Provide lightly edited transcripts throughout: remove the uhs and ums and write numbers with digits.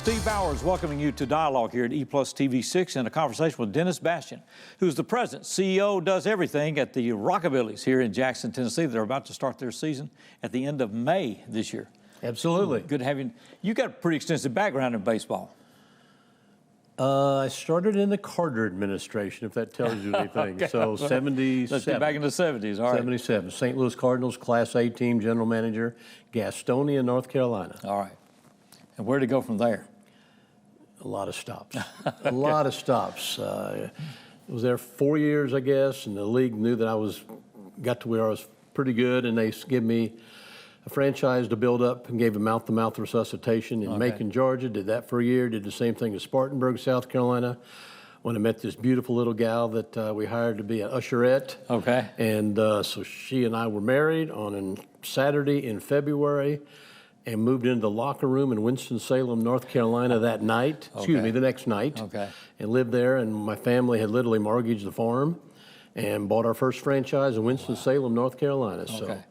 Steve Bowers welcoming you to Dialogue here at E-Plus TV6 in a conversation with Dennis Bastien, who's the president, CEO, does everything at the Rockabillys here in Jackson, Tennessee. They're about to start their season at the end of May this year. Absolutely. Good to have you. You got a pretty extensive background in baseball. I started in the Carter administration, if that tells you anything. Okay. So 77. Let's get back in the 70s, all right. 77. St. Louis Cardinals, Class A team, general manager, Gastonia, North Carolina. All right. And where'd it go from there? A lot of stops. A lot of stops. I was there 4 years, I guess, and the league knew that got to where I was pretty good, and they gave me a franchise to build up and gave a mouth-to-mouth resuscitation in Macon, Georgia. Did that for a year. Did the same thing in Spartanburg, South Carolina, when I met this beautiful little gal that we hired to be an usherette. Okay. And so she and I were married on a Saturday in February and moved into the locker room in Winston-Salem, North Carolina that night. Excuse me, the next night. Okay. And lived there, and my family had literally mortgaged the farm and bought our first franchise in Winston-Salem, North Carolina. Okay. So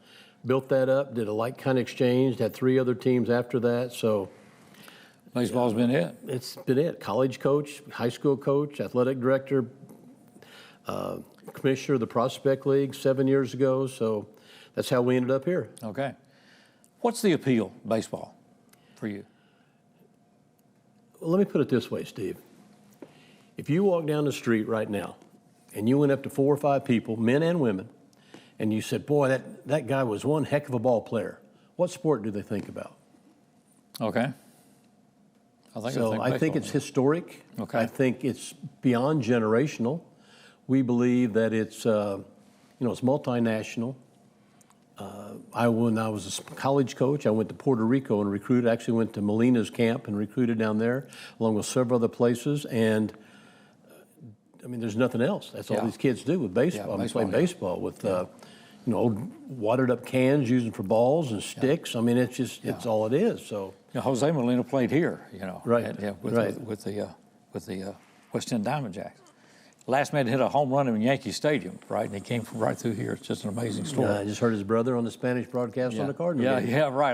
built that up, did a like-kind exchange, had 3 other teams after that. So Baseball's been it. it's been it. College coach, high school coach, athletic director, commissioner of the Prospect League 7 years ago. So that's how we ended up here. Okay. What's the appeal of baseball for you? Well, let me put it this way, Steve. If you walk down the street right now and you went up to 4 or 5 people, men and women, and you said, boy, that guy was one heck of a ball player, what sport do they think about? Okay. I think it's historic. Okay. I think it's beyond generational. We believe that it's multinational. When I was a college coach, I went to Puerto Rico and recruited. Actually went to Molina's camp and recruited down there, along with several other places. And there's nothing else. That's all these kids do with baseball. Baseball, play baseball with old watered up cans using for balls and sticks. It's all it is. So Jose Molina played here, Right. with the West End Diamondbacks. Last man to hit a home run in Yankee Stadium, right? And he came from right through here. It's just an amazing story. I just heard his brother on the Spanish broadcast on the Cardinals. Yeah, right.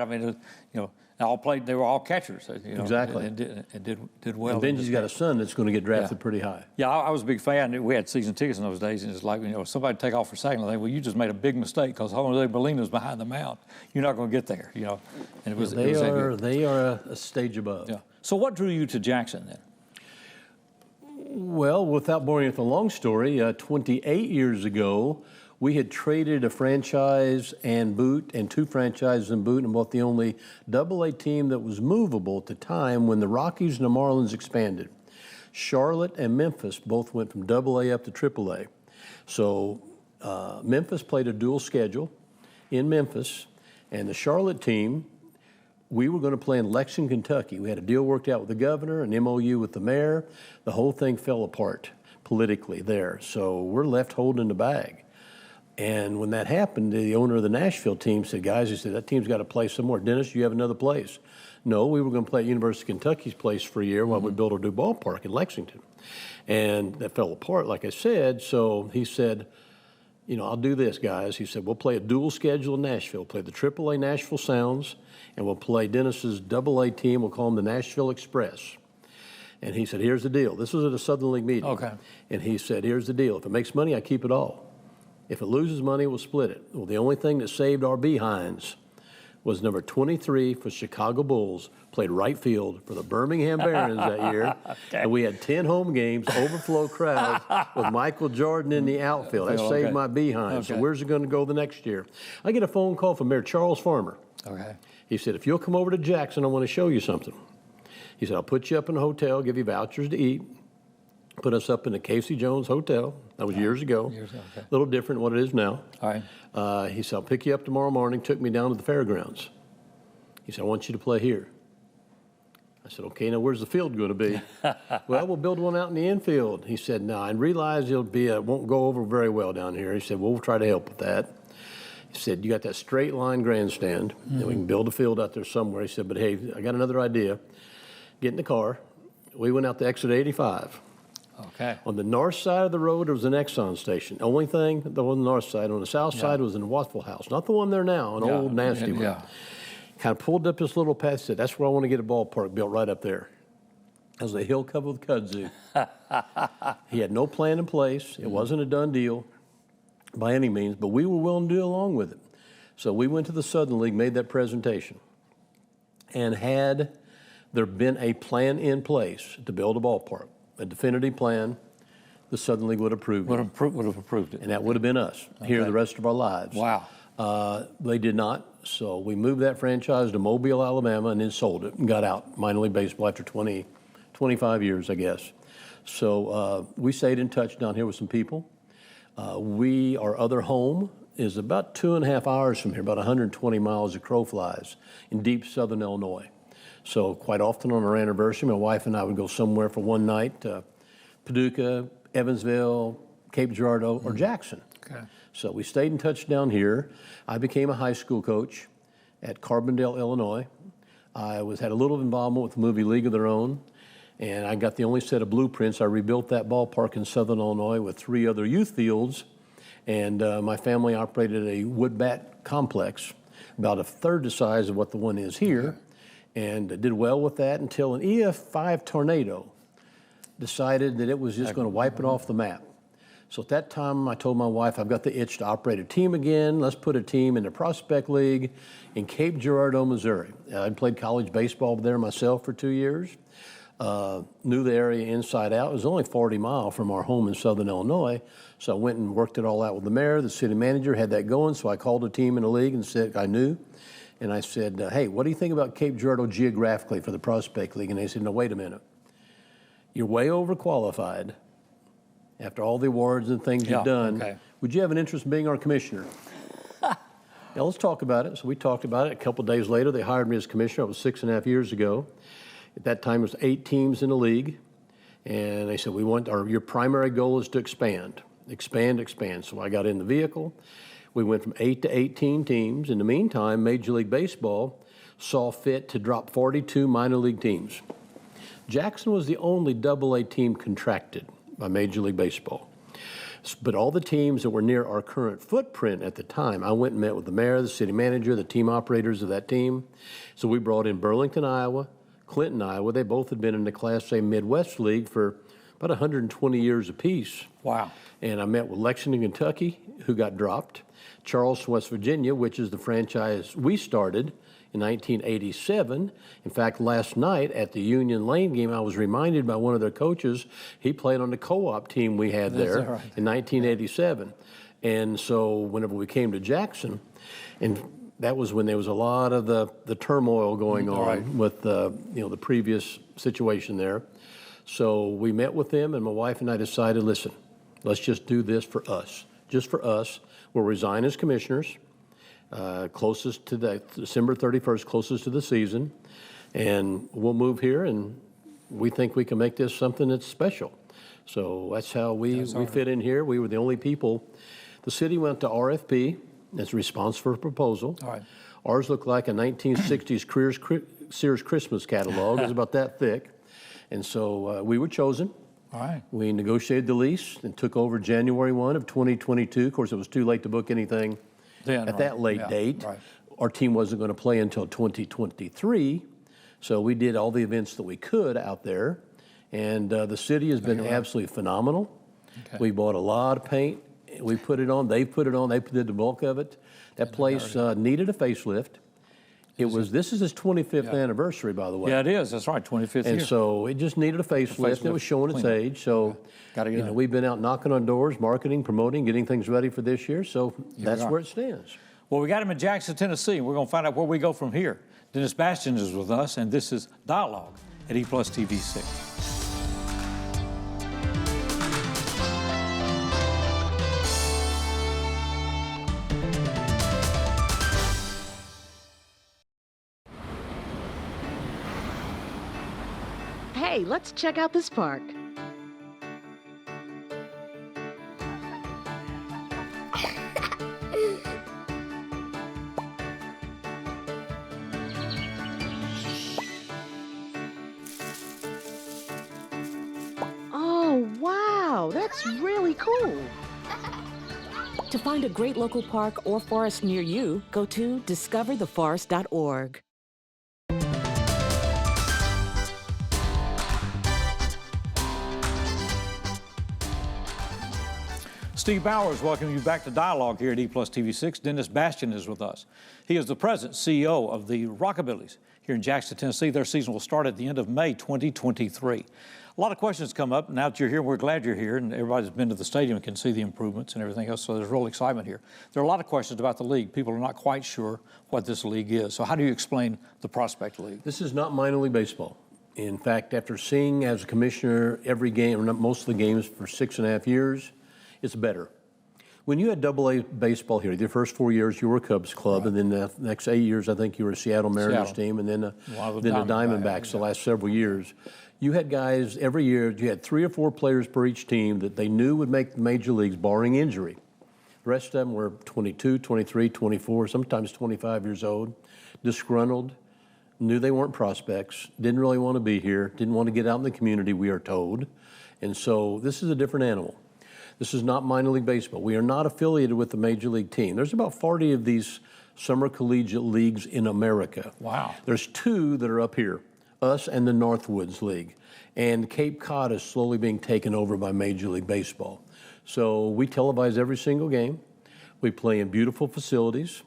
They were all catchers. Exactly. And did well. And Benji's got a son that's going to get drafted pretty high. Yeah, I was a big fan. We had season tickets in those days, and it's like, somebody take off for second. I think, well, you just made a big mistake because Jose Molina's behind the mound. You're not going to get there, And it was. They are a stage above. Yeah. So what drew you to Jackson then? Well, without boring you with a long story, 28 years ago, we had traded a franchise and boot and 2 franchises and boot and bought the only AA team that was movable at the time when the Rockies and the Marlins expanded. Charlotte and Memphis both went from AA up to AAA. So Memphis played a dual schedule in Memphis, and the Charlotte team, we were going to play in Lexington, Kentucky. We had a deal worked out with the governor, an MOU with the mayor. The whole thing fell apart politically there. So we're left holding the bag. And when that happened, the owner of the Nashville team said, guys, he said, that team's got to play somewhere. Dennis, you have another place. No, we were going to play at University of Kentucky's place for a year while we built a new ballpark in Lexington. And that fell apart, like I said. So he said, I'll do this, guys. He said, we'll play a dual schedule in Nashville. Play the AAA Nashville Sounds, and we'll play Dennis's AA team. We'll call them the Nashville Express. And he said, here's the deal. This was at a Southern League meeting. Okay. And he said, here's the deal. If it makes money, I keep it all. If it loses money, we'll split it. Well, the only thing that saved our behinds was number 23 for Chicago Bulls, played right field for the Birmingham Barons that year. Okay. And we had 10 home games, overflow crowds, with Michael Jordan in the outfield. That saved my behind. Okay. So where's it going to go the next year? I get a phone call from Mayor Charles Farmer. Okay. He said, if you'll come over to Jackson, I want to show you something. He said, I'll put you up in a hotel, give you vouchers to eat, put us up in the Casey Jones Hotel. That was years ago. Okay. A little different than what it is now. All right. He said, I'll pick you up tomorrow morning, took me down to the fairgrounds. He said, I want you to play here. I said, okay, now where's the field going to be? Well, we'll build one out in the infield. He said, no, I realize it won't go over very well down here. He said, well, we'll try to help with that. He said, you got that straight line grandstand, and we can build a field out there somewhere. He said, but hey, I got another idea. Get in the car. We went out to exit 85. Okay. On the north side of the road, there was an Exxon station. Only thing, on the north side. On the south side was an Waffle House. Not the one there now, an old nasty one. Yeah. Kind of pulled up this little path, said, that's where I want to get a ballpark built right up there. It was a hill covered with kudzu. He had no plan in place. It wasn't a done deal by any means, but we were willing to do along with it. So we went to the Southern League, made that presentation, and had there been a plan in place to build a ballpark, a definitive plan, the Southern League would have approved it. Would have approved it. And that would have been us here the rest of our lives. Wow. They did not, so we moved that franchise to Mobile, Alabama, and then sold it and got out minor league baseball after 25 years, I guess. So we stayed in touch down here with some people. Our other home is about 2.5 hours from here, about 120 miles of crow flies in deep southern Illinois. So quite often on our anniversary, my wife and I would go somewhere for one night, Paducah, Evansville, Cape Girardeau, or Jackson. Okay. So we stayed in touch down here. I became a high school coach at Carbondale, Illinois. I had a little involvement with the movie League of Their Own, and I got the only set of blueprints. I rebuilt that ballpark in southern Illinois with 3 other youth fields, and my family operated a wood bat complex, about a third the size of what the one is here, and did well with that until an EF5 tornado decided that it was just going to wipe it off the map. So at that time, I told my wife, I've got the itch to operate a team again. Let's put a team in the Prospect League in Cape Girardeau, Missouri. I played college baseball there myself for 2 years. Knew the area inside out. It was only 40 miles from our home in southern Illinois. So I went and worked it all out with the mayor, the city manager, had that going. So I called a team in the league and said, I knew. And I said, hey, what do you think about Cape Girardeau geographically for the Prospect League? And they said, no, wait a minute. You're way overqualified. After all the awards and things you've done, would you have an interest in being our commissioner? Now, let's talk about it. So we talked about it. A couple of days later, they hired me as commissioner. It was 6.5 years ago. At that time, it was 8 teams in the league. And they said, your primary goal is to expand. So I got in the vehicle. We went from 8 to 18 teams. In the meantime, Major League Baseball saw fit to drop 42 minor league teams. Jackson was the only AA team contracted by Major League Baseball. But all the teams that were near our current footprint at the time, I went and met with the mayor, the city manager, the team operators of that team. So we brought in Burlington, Iowa, Clinton, Iowa. They both had been in the Class A Midwest League for about 120 years apiece. Wow. And I met with Lexington, Kentucky, who got dropped, Charleston, West Virginia, which is the franchise we started in 1987. In fact, last night at the Union Lane game, I was reminded by one of their coaches, he played on the co-op team we had there in 1987. And so whenever we came to Jackson, and that was when there was a lot of the turmoil going on with the previous situation there. So we met with them, and my wife and I decided, listen, let's just do this for us, just for us. We'll resign as commissioners. Closest to the December 31st, closest to the season, and we'll move here, and we think we can make this something that's special. So that's how we fit in here. We were the only people. The city went to RFP as response for a proposal. Ours looked like a 1960s Sears Christmas catalog. It was about that thick, and so we were chosen. We negotiated the lease and took over January 1 of 2022. Of course, it was too late to book anything at that late date. Our team wasn't going to play until 2023, so we did all the events that we could out there, and the city has been absolutely phenomenal. We bought a lot of paint. We put it on. They put it on. They did the bulk of it. That place needed a facelift. This is his 25th anniversary, by the way. Yeah, it is. That's right, 25th year. And so it just needed a facelift. It was showing its age. So we've been out knocking on doors, marketing, promoting, getting things ready for this year. So that's where it stands. Well, we got him in Jackson, Tennessee. We're going to find out where we go from here. Dennis Bastien is with us, and this is Dialogue at ePlus TV 6. Hey, let's check out this park. Oh, wow, that's really cool. To find a great local park or forest near you, go to discovertheforest.org. Steve Bowers welcoming you back to Dialogue here at E+ TV6. Dennis Bastien is with us. He is the president, CEO of the Rockabillys here in Jackson, Tennessee. Their season will start at the end of May 2023. A lot of questions come up. Now that you're here, we're glad you're here, and everybody's been to the stadium and can see the improvements and everything else, so there's real excitement here. There are a lot of questions about the league. People are not quite sure what this league is. So how do you explain the Prospect League? This is not minor league baseball. In fact, after seeing as a commissioner every game, or most of the games for 6.5 years, it's better. When you had AA baseball here, the first 4 years you were a Cubs club, right. And then the next 8 years I think you were a Seattle Mariners team, and then the Diamondbacks the last several years. You had guys every year, you had 3 or 4 players per each team that they knew would make the major leagues barring injury. The rest of them were 22, 23, 24, sometimes 25 years old, disgruntled, knew they weren't prospects, didn't really want to be here, didn't want to get out in the community, we are told. And so this is a different animal. This is not minor league baseball. We are not affiliated with the major league team. There's about 40 of these summer collegiate leagues in America. Wow. There's 2 that are up here, us and the Northwoods League. And Cape Cod is slowly being taken over by Major League Baseball. So we televise every single game. We play in beautiful facilities.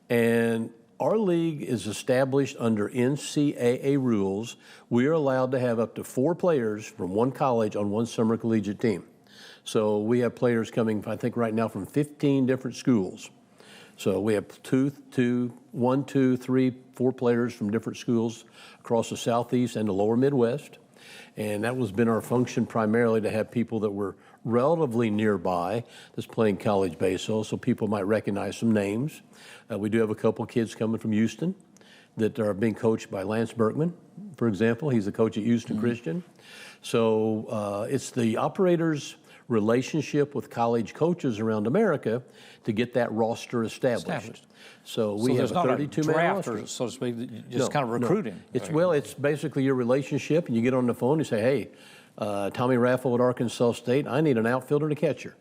And our league is established under NCAA rules. We are allowed to have up to 4 players from one college on one summer collegiate team. So we have players coming, I think right now, from 15 different schools. So we have 1, 2, 3, 4 players from different schools across the Southeast and the lower Midwest. And that has been our function primarily, to have people that were relatively nearby that's playing college baseball, so people might recognize some names. We do have a couple kids coming from Houston that are being coached by Lance Berkman, for example. He's the coach at Houston Christian. So it's the operators' relationship with college coaches around America to get that roster established. So we have a 32-man roster, so to speak, just kind of recruiting. No. It's basically your relationship, and you get on the phone and say, hey, Tommy Raffle at Arkansas State, I need an outfielder and a catcher.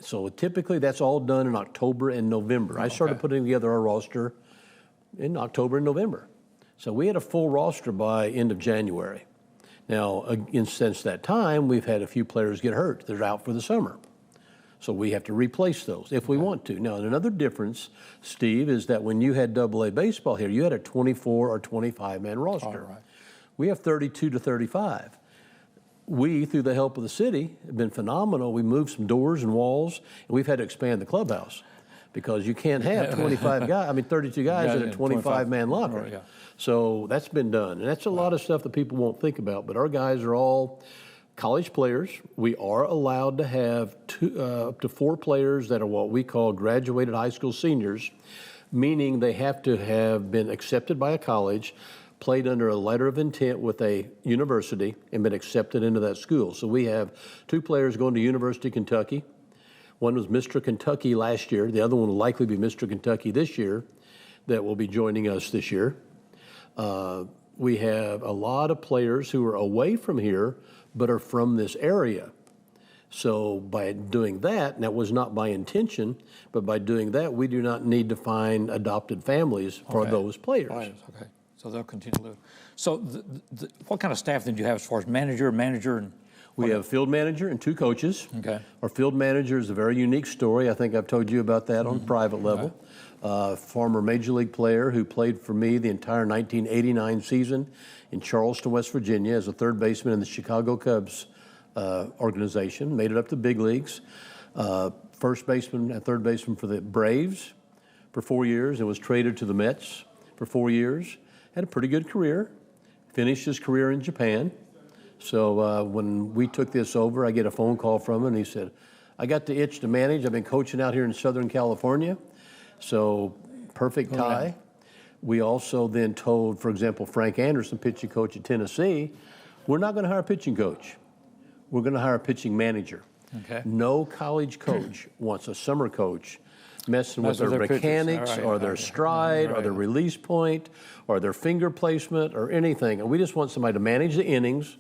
So typically that's all done in October and November. I started putting together our roster in October and November. So we had a full roster by end of January. Now, since that time, we've had a few players get hurt. They're out for the summer. So we have to replace those if we want to. Now, another difference, Steve, is that when you had AA baseball here, you had a 24 or 25-man roster. Right. We have 32 to 35. We, through the help of the city, have been phenomenal. We moved some doors and walls, and we've had to expand the clubhouse because you can't have 25 guys, 32 guys in a 25-man locker. Yeah. So that's been done, and that's a lot of stuff that people won't think about, but our guys are all college players. We are allowed to have up to 4 players that are what we call graduated high school seniors, meaning they have to have been accepted by a college, played under a letter of intent with a university, and been accepted into that school. So we have 2 players going to University of Kentucky. One was Mr. Kentucky last year. The other one will likely be Mr. Kentucky this year that will be joining us this year. We have a lot of players who are away from here but are from this area. So by doing that, and that was not by intention, but by doing that, we do not need to find adopted families for those players. Okay, so they'll continue to live. So what kind of staff did you have as far as manager? And we have a field manager and 2 coaches. Okay. Our field manager is a very unique story. I think I've told you about that on a private level. Former Major League player who played for me the entire 1989 season in Charleston, West Virginia as a third baseman in the Chicago Cubs organization, made it up to big leagues. First baseman and third baseman for the Braves for 4 years and was traded to the Mets for 4 years. Had a pretty good career, finished his career in Japan. So when we took this over, I get a phone call from him, and he said, I got the itch to manage. I've been coaching out here in Southern California. So perfect tie. Okay. We also then told, for example, Frank Anderson, pitching coach at Tennessee, we're not going to hire a pitching coach. We're going to hire a pitching manager. Okay. No college coach wants a summer coach messing with their mechanics or their stride or their release point or their finger placement or anything. And we just want somebody to manage the innings,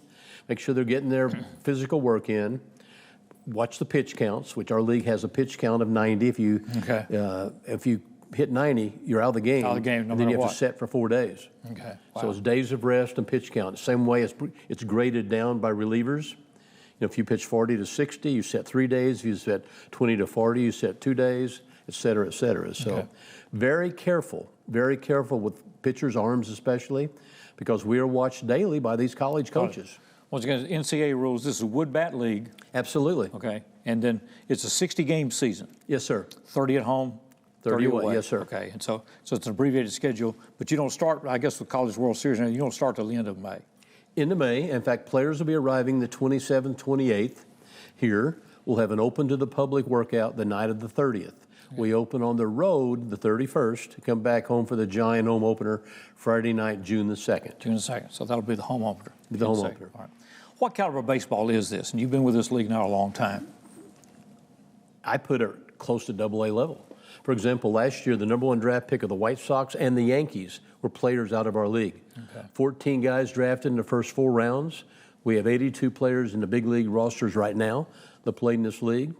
make sure they're getting their physical work in, watch the pitch counts, which our league has a pitch count of 90. If you hit 90, you're out of the game. Out of the game, no and then you have what. to set for 4 days. Okay. Wow. So it's days of rest and pitch count. Same way it's graded down by relievers. If you pitch 40 to 60, you set 3 days. If you set 20 to 40, you set 2 days, et cetera, et cetera. So very careful with pitchers' arms especially, because we are watched daily by these college coaches. Once again, NCAA rules, this is a wood bat league. Absolutely. Okay, and then it's a 60-game season. Yes, sir. 30 at home, 30 away. away, yes, sir. Okay, and so it's an abbreviated schedule, but you don't start, I guess with College World Series, you don't start till the end of May. Into May. In fact, players will be arriving the 27th, 28th here. We'll have an open to the public workout the night of the 30th. We open on the road the 31st, come back home for the Giant home opener Friday night, June the 2nd. June the 2nd, so that'll be the home opener. The home opener. All right. What caliber of baseball is this? And you've been with this league now a long time. I put it close to AA level. For example, last year, the #1 draft pick of the White Sox and the Yankees were players out of our league. 14 guys drafted in the first 4 rounds. We have 82 players in the big league rosters right now that played in this league.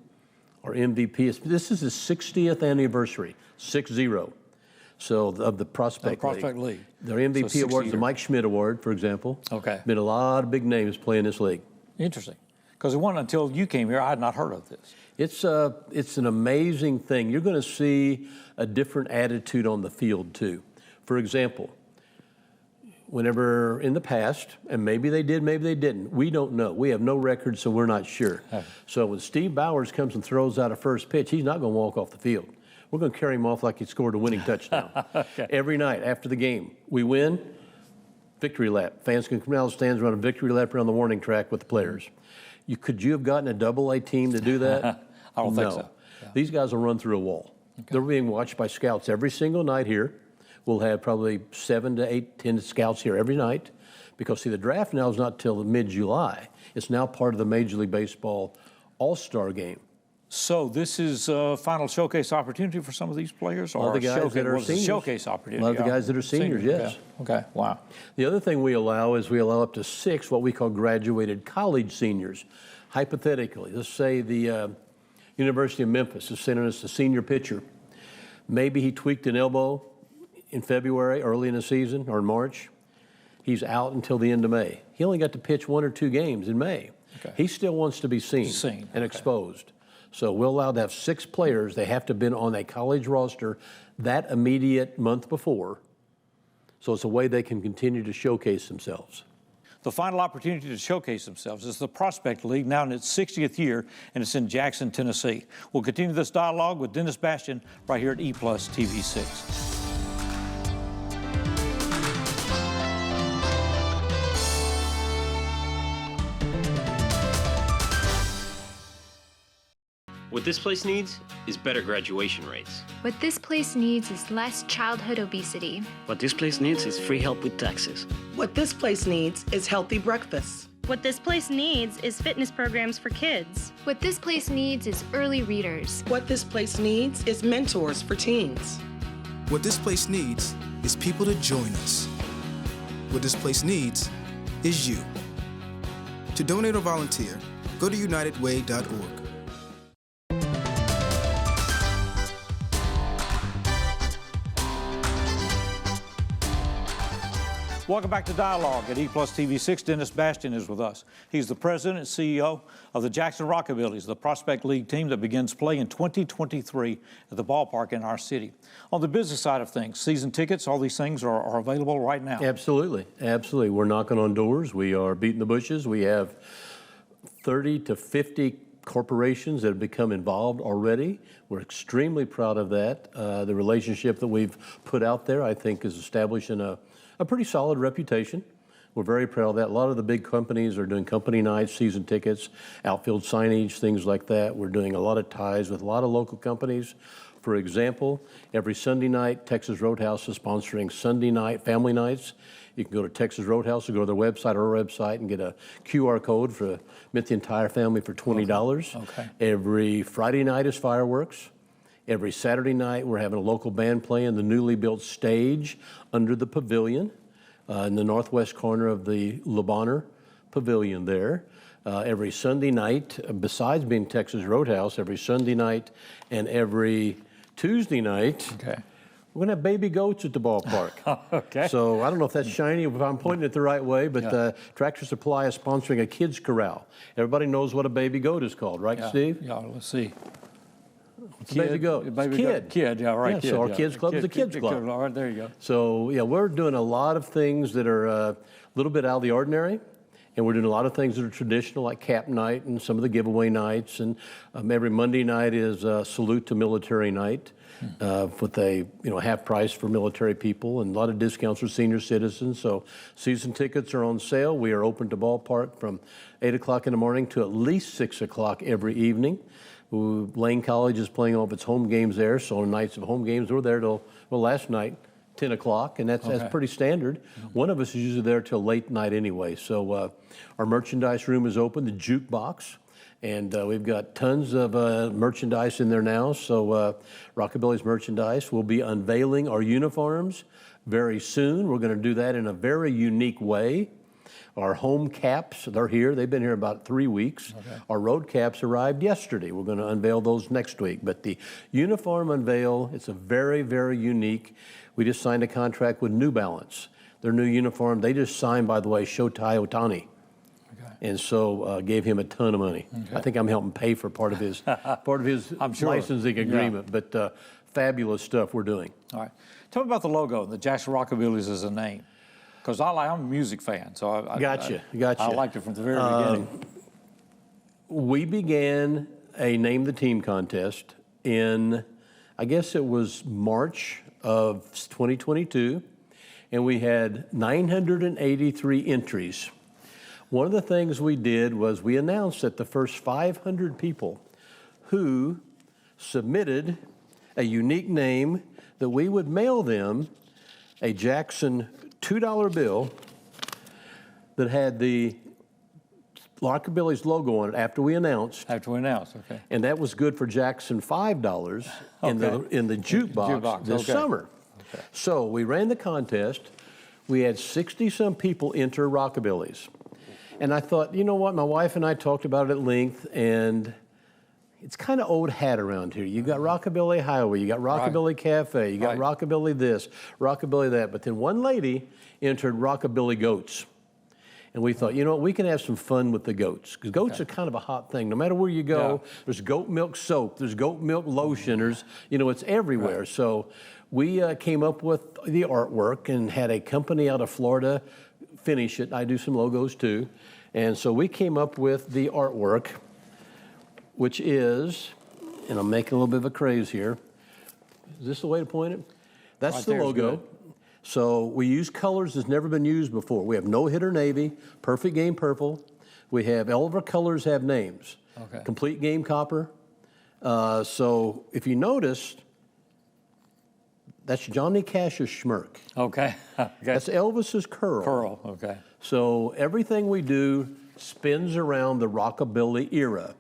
Our MVP this is the 60th anniversary, 6-0. So of the Prospect League. Their MVP award is the Mike Schmidt Award, for example. Okay. Been a lot of big names playing this league. Interesting, because it wasn't until you came here I had not heard of this. It's an amazing thing. You're going to see a different attitude on the field too. For example, whenever in the past, and maybe they did, maybe they didn't, we don't know. We have no record, so we're not sure. So when Steve Bowers comes and throws out a first pitch, he's not going to walk off the field. We're going to carry him off like he scored a winning touchdown. Every night after the game, we win, victory lap. Fans can come out of the stands, run a victory lap around the warning track with the players. Could you have gotten a AA team to do that? I don't think so. Yeah. These guys will run through a wall. They're being watched by scouts every single night here. We'll have probably 7 to 8, 10 scouts here every night because, see, the draft now is not till mid-July. It's now part of the Major League Baseball All-Star game. So this is a final showcase opportunity for some of these players? All the guys that are seniors. Showcase opportunity. A lot of the guys that are seniors, yes. Okay, wow. The other thing we allow is we allow up to 6 what we call graduated college seniors. Hypothetically, let's say the University of Memphis is sending us a senior pitcher. Maybe he tweaked an elbow in February, early in the season, or in March. He's out until the end of May. He only got to pitch 1 or 2 games in May. He still wants to be seen and exposed. So we're allowed to have 6 players. They have to have been on a college roster that immediate month before. So it's a way they can continue to showcase themselves. The final opportunity to showcase themselves is the Prospect League, now in its 60th year, and it's in Jackson, Tennessee. We'll continue this dialogue with Dennis Bastien right here at E+ TV6. What this place needs is better graduation rates. What this place needs is less childhood obesity. What this place needs is free help with taxes. What this place needs is healthy breakfast. What this place needs is fitness programs for kids. What this place needs is early readers. What this place needs is mentors for teens. What this place needs is people to join us. What this place needs is you. To donate or volunteer, go to unitedway.org. Welcome back to Dialogue at E+ TV6. Dennis Bastien is with us. He's the president and CEO of the Jackson Rockabillys, the Prospect League team that begins play in 2023 at the ballpark in our city. On the business side of things, season tickets, all these things are available right now. Absolutely, absolutely. We're knocking on doors. We are beating the bushes. We have 30 to 50 corporations that have become involved already. We're extremely proud of that. The relationship that we've put out there, I think, is establishing a pretty solid reputation. We're very proud of that. A lot of the big companies are doing company nights, season tickets, outfield signage, things like that. We're doing a lot of ties with a lot of local companies. For example, every Sunday night, Texas Roadhouse is sponsoring Sunday night family nights. You can go to Texas Roadhouse or go to their website or our website and get a QR code for meet the entire family for $20. Okay. Every Friday night is fireworks. Every Saturday night, we're having a local band play in the newly built stage under the pavilion in the northwest corner of the Le Bonheur Pavilion there. Every Sunday night, besides being Texas Roadhouse, every Sunday night and every Tuesday night, We're going to have baby goats at the ballpark. Okay. So I don't know if that's shiny, if I'm pointing it the right way, but Tractor Supply is sponsoring a kids corral. Everybody knows what a baby goat is called, right, Steve? Yeah, let's see. It's a baby goat. Baby Kid. Kid, yeah, right. Yeah, Kid, so our yeah. kids club is a kids club. All right, there you go. So, yeah, we're doing a lot of things that are a little bit out of the ordinary. And we're doing a lot of things that are traditional, like cap night and some of the giveaway nights. And every Monday night is Salute to Military Night with a half price for military people and a lot of discounts for senior citizens. So season tickets are on sale. We are open to ballpark from 8 o'clock in the morning to at least 6 o'clock every evening. Lane College is playing all of its home games there. So on nights of home games, we're there till, last night, 10 o'clock, and that's pretty standard. One of us is usually there till late night anyway. So our merchandise room is open, the jukebox, and we've got tons of merchandise in there now. So Rockabillys merchandise. We'll be unveiling our uniforms very soon. We're going to do that in a very unique way. Our home caps, they're here. They've been here about 3 weeks. Our road caps arrived yesterday. We're going to unveil those next week. But the uniform unveil, it's a very, very unique. We just signed a contract with New Balance. Their new uniform, they just signed, by the way, Shohei Ohtani. And so gave him a ton of money. I think I'm helping pay for part of his licensing agreement. But fabulous stuff we're doing. All right. Tell me about the logo, the Jackson Rockabillys as a name. Because I'm a music fan, so I liked it from the very beginning. We began a Name the Team contest in, I guess it was March of 2022, and we had 983 entries. One of the things we did was we announced that the first 500 people who submitted a unique name, that we would mail them a Jackson $2 bill that had the Rockabillys logo on it after we announced. Okay. And that was good for Jackson $5 in the jukebox this summer. Okay. So we ran the contest. We had 60-some people enter Rockabillys. And I thought, you know what, my wife and I talked about it at length, and it's kind of old hat around here. You got Rockabilly Highway, you got Rockabilly Cafe, you got Rockabilly this, Rockabilly that. But then one lady entered Rockabilly Goats. And we thought, you know what, we can have some fun with the goats. Because goats are kind of a hot thing. No matter where you go, there's goat milk soap, there's goat milk lotion, there's, it's everywhere. So we came up with the artwork and had a company out of Florida finish it. I do some logos too. And so we came up with the artwork, which is, and I'm making a little bit of a craze here. Is this the way to point it? That's the logo. So we use colors that's never been used before. We have no hitter navy, perfect game purple. We have, all of our colors have names. Complete game copper. So if you noticed, that's Johnny Cash's smirk. That's Elvis's curl. So everything we do spins around the Rockabilly era.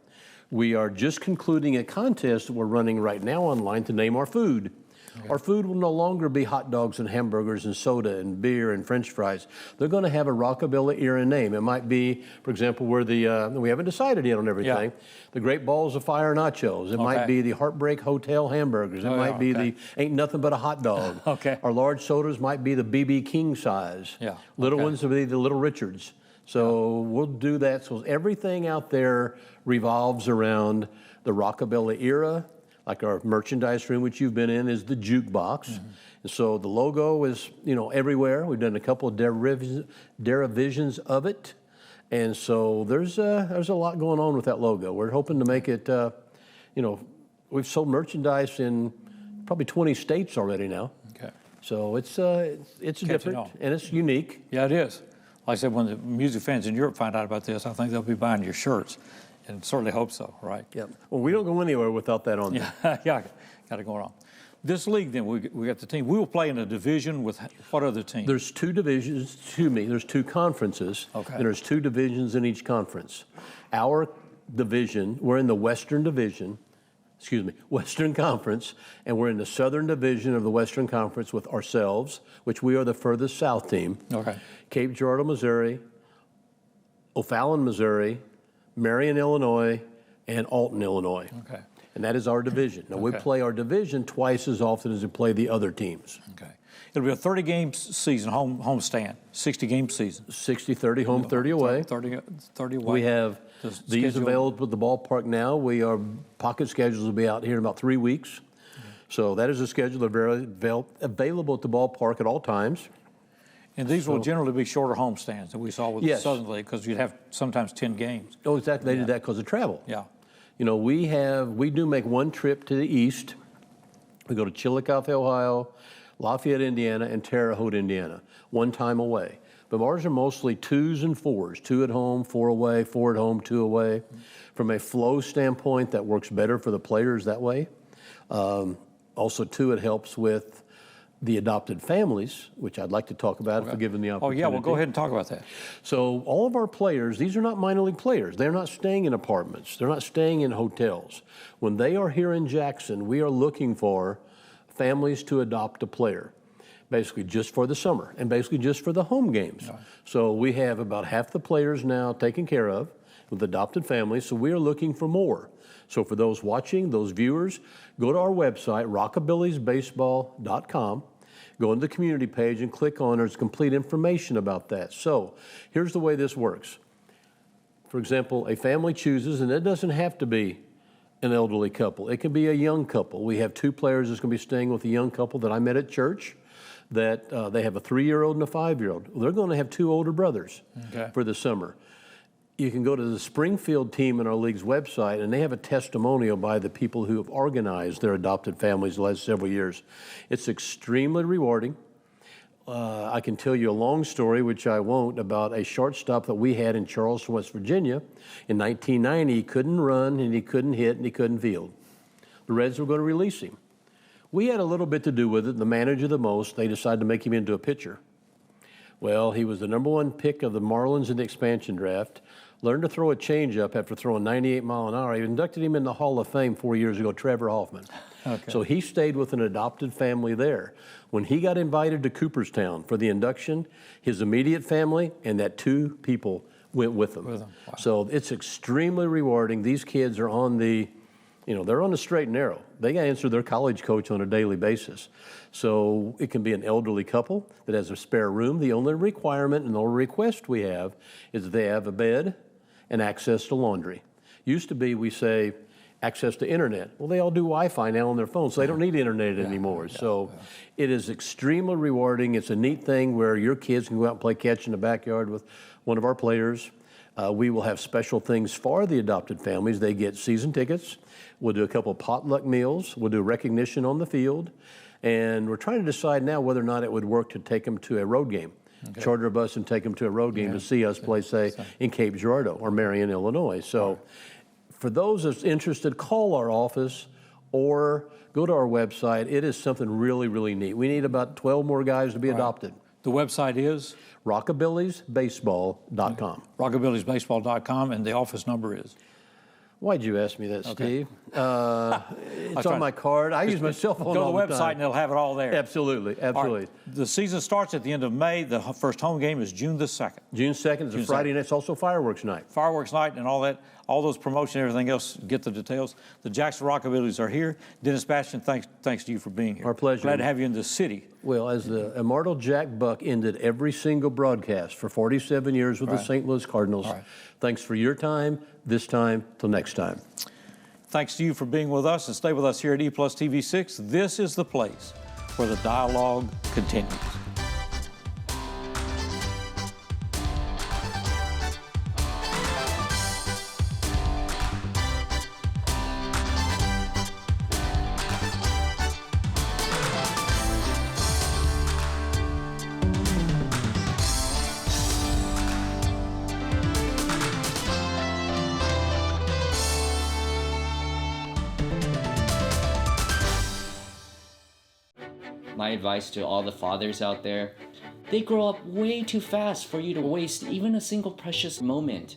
We are just concluding a contest that we're running right now online to name our food. Our food will no longer be hot dogs and hamburgers and soda and beer and French fries. They're going to have a Rockabilly era name. It might be, for example, where we haven't decided yet on everything, the Great Balls of Fire nachos. It might be the Heartbreak Hotel hamburgers. It might be the Ain't Nothing But a Hot Dog. Our large sodas might be the BB King size. Little ones will be the Little Richards. So we'll do that. So everything out there revolves around the Rockabilly era. Like our merchandise room, which you've been in, is the jukebox. And so the logo is, everywhere. We've done a couple of derivations of it. And so there's a lot going on with that logo. We're hoping to make it, we've sold merchandise in probably 20 states already now. So it's different and it's unique. Yeah, it is. Like I said, when the music fans in Europe find out about this, I think they'll be buying your shirts. And certainly hope so, right? Well, we don't go anywhere without that on there. Got it going on. This league, then, we got the team. We will play in a division with what other team? There's two divisions, there's two conferences, and there's two divisions in each conference. Our division, we're in the Western Conference, and we're in the Southern Division of the Western Conference with ourselves, which we are the furthest south team. Cape Girardeau, Missouri, O'Fallon, Missouri, Marion, Illinois, and Alton, Illinois. And that is our division. Now, we play our division twice as often as we play the other teams. Okay. It'll be a 30-game season, home stand, 60-game season. 60-30 home, 30 away. 30 away. We have these available at the ballpark now. Our pocket schedules will be out here in about 3 weeks. So that is a schedule. They're very available at the ballpark at all times. And these will generally be shorter home stands that we saw with the Southern League, because you'd have sometimes 10 games. Oh, exactly. They did that because of travel. Yeah. You know, we do make one trip to the east. We go to Chillicothe, Ohio, Lafayette, Indiana, and Terre Haute, Indiana, one time away. But ours are mostly 2s and 4s, 2 at home, 4 away, 4 at home, 2 away. From a flow standpoint, that works better for the players that way. Also, too, it helps with the adopted families, which I'd like to talk about if we're given the opportunity. Oh, yeah, well, go ahead and talk about that. So all of our players, these are not minor league players. They're not staying in apartments. They're not staying in hotels. When they are here in Jackson, we are looking for families to adopt a player, basically just for the summer and basically just for the home games. Right. So we have about half the players now taken care of with adopted families, so we are looking for more. So for those watching, those viewers, go to our website, rockabillysbaseball.com. Go into the community page and click on there's complete information about that. So here's the way this works. For example, a family chooses, and it doesn't have to be an elderly couple. It can be a young couple. We have 2 players that's going to be staying with a young couple that I met at church that they have a 3-year-old and a 5-year-old. They're going to have 2 older brothers for the summer. You can go to the Springfield team in our league's website, and they have a testimonial by the people who have organized their adopted families the last several years. It's extremely rewarding. I can tell you a long story, which I won't, about a shortstop that we had in Charleston, West Virginia. In 1990, he couldn't run, and he couldn't hit, and he couldn't field. The Reds were going to release him. We had a little bit to do with it. The manager the most. They decided to make him into a pitcher. Well, he was the #1 pick of the Marlins in the expansion draft. Learned to throw a changeup after throwing 98 mile an hour. He inducted him in the Hall of Fame 4 years ago, Trevor Hoffman. So he stayed with an adopted family there. When he got invited to Cooperstown for the induction, his immediate family and that 2 people went with him. Wow. So it's extremely rewarding. These kids are on the, they're on the straight and narrow. They got to answer their college coach on a daily basis. So it can be an elderly couple that has a spare room. The only requirement and the only request we have is they have a bed and access to laundry. Used to be, we say, access to internet. Well, they all do Wi-Fi now on their phones, so they don't need internet anymore. It is extremely rewarding. It's a neat thing where your kids can go out and play catch in the backyard with one of our players. We will have special things for the adopted families. They get season tickets. We'll do a couple potluck meals. We'll do recognition on the field. And we're trying to decide now whether or not it would work to take them to a road game. Charter a bus and take them to a road game to see us play, say, in Cape Girardeau or Marion, Illinois. So for those that's interested, call our office or go to our website. It is something really, really neat. We need about 12 more guys to be adopted. The website is? rockabillysbaseball.com. rockabillysbaseball.com, and the office number is? Why'd you ask me that, Steve? It's on my card. I use my cell phone all the time. Go to the website and they'll have it all there. Absolutely, absolutely. Right. The season starts at the end of May. The first home game is June the 2nd. June 2nd is a Friday, and it's also fireworks night. Fireworks night and all that, all those promotions and everything else, get the details. The Jackson Rockabillys are here. Dennis Bastien, thanks to you for being here. Our pleasure. Glad to have you in the city. Well, as the immortal Jack Buck ended every single broadcast for 47 years with the St. Louis Cardinals, thanks for your time, this time, till next time. Thanks to you for being with us, and stay with us here at E+TV6. This is the place where the dialogue continues. My advice to all the fathers out there, they grow up way too fast for you to waste even a single precious moment